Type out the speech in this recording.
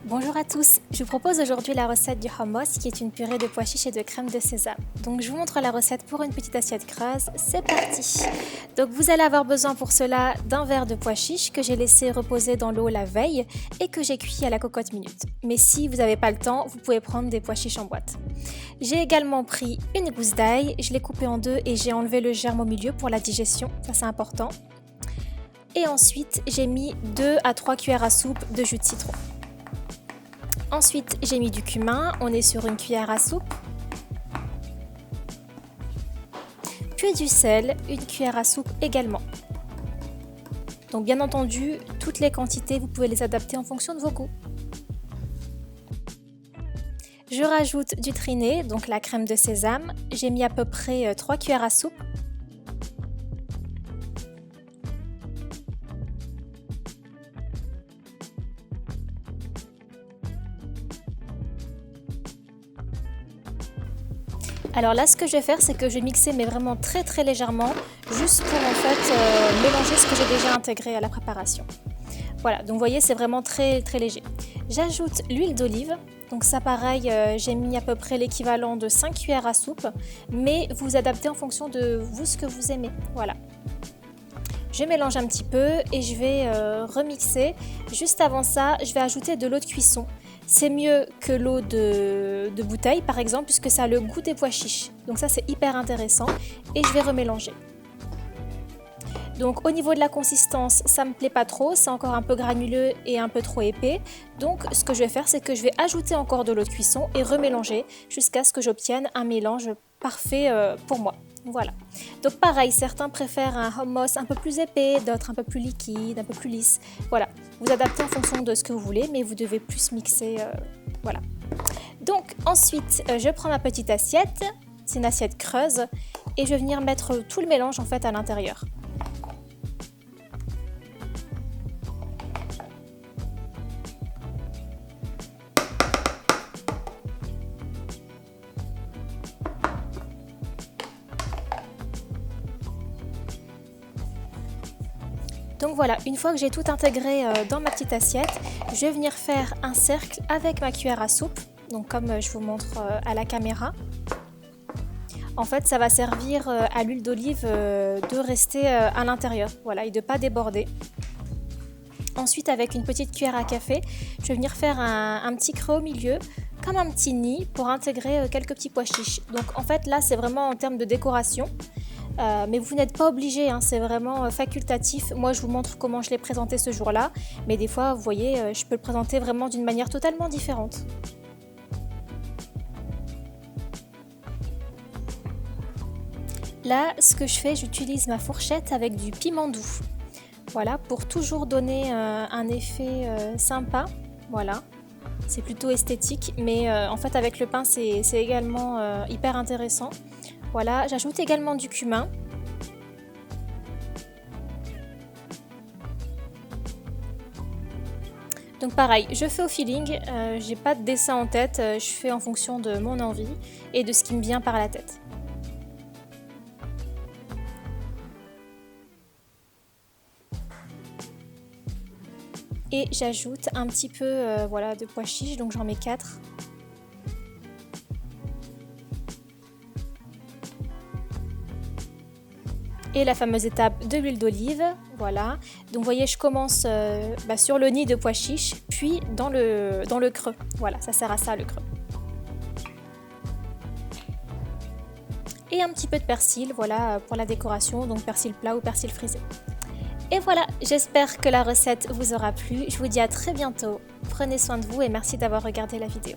Bonjour à tous, je vous propose aujourd'hui la recette du hummus qui est une purée de pois chiches et de crème de sésame. Donc je vous montre la recette pour une petite assiette creuse, c'est parti. Donc vous allez avoir besoin pour cela d'un verre de pois chiches que j'ai laissé reposer dans l'eau la veille et que j'ai cuit à la cocotte minute. Mais si vous n'avez pas le temps, vous pouvez prendre des pois chiches en boîte. J'ai également pris une gousse d'ail, je l'ai coupée en deux et j'ai enlevé le germe au milieu pour la digestion, ça c'est important. Et ensuite j'ai mis 2 à 3 cuillères à soupe de jus de citron. Ensuite, j'ai mis du cumin, on est sur une cuillère à soupe. Puis du sel, une cuillère à soupe également. Donc bien entendu, toutes les quantités, vous pouvez les adapter en fonction de vos goûts. Je rajoute du triné, donc la crème de sésame. J'ai mis à peu près 3 cuillères à soupe. Alors là, ce que je vais faire, c'est que je vais mixer, mais vraiment très légèrement, juste pour en fait mélanger ce que j'ai déjà intégré à la préparation. Voilà, donc vous voyez, c'est vraiment très léger. J'ajoute l'huile d'olive, donc ça pareil, j'ai mis à peu près l'équivalent de 5 cuillères à soupe, mais vous adaptez en fonction de vous ce que vous aimez, voilà. Je mélange un petit peu et je vais remixer. Juste avant ça, je vais ajouter de l'eau de cuisson. C'est mieux que l'eau de bouteille par exemple, puisque ça a le goût des pois chiches. Donc ça c'est hyper intéressant et je vais remélanger. Donc au niveau de la consistance, ça me plaît pas trop, c'est encore un peu granuleux et un peu trop épais. Donc ce que je vais faire, c'est que je vais ajouter encore de l'eau de cuisson et remélanger jusqu'à ce que j'obtienne un mélange parfait pour moi. Voilà. Donc pareil, certains préfèrent un hummus un peu plus épais, d'autres un peu plus liquide, un peu plus lisse. Voilà, vous adaptez en fonction de ce que vous voulez, mais vous devez plus mixer. Voilà. Donc ensuite, je prends ma petite assiette, c'est une assiette creuse, et je vais venir mettre tout le mélange en fait à l'intérieur. Donc voilà, une fois que j'ai tout intégré dans ma petite assiette, je vais venir faire un cercle avec ma cuillère à soupe, donc comme je vous montre à la caméra. En fait, ça va servir à l'huile d'olive de rester à l'intérieur, voilà, et de ne pas déborder. Ensuite, avec une petite cuillère à café, je vais venir faire un petit creux au milieu, comme un petit nid pour intégrer quelques petits pois chiches. Donc en fait, là, c'est vraiment en termes de décoration. Mais vous n'êtes pas obligé, hein, c'est vraiment facultatif. Moi je vous montre comment je l'ai présenté ce jour-là, mais des fois vous voyez je peux le présenter vraiment d'une manière totalement différente. Là ce que je fais, j'utilise ma fourchette avec du piment doux. Voilà, pour toujours donner un effet sympa. Voilà, c'est plutôt esthétique, mais en fait avec le pain c'est également hyper intéressant. Voilà, j'ajoute également du cumin. Donc pareil, je fais au feeling, j'ai pas de dessin en tête, je fais en fonction de mon envie et de ce qui me vient par la tête. Et j'ajoute un petit peu voilà, de pois chiches, donc j'en mets 4. Et la fameuse étape de l'huile d'olive, voilà. Donc vous voyez, je commence sur le nid de pois chiches, puis dans le creux. Voilà, ça sert à ça le creux. Et un petit peu de persil, voilà, pour la décoration, donc persil plat ou persil frisé. Et voilà, j'espère que la recette vous aura plu. Je vous dis à très bientôt. Prenez soin de vous et merci d'avoir regardé la vidéo.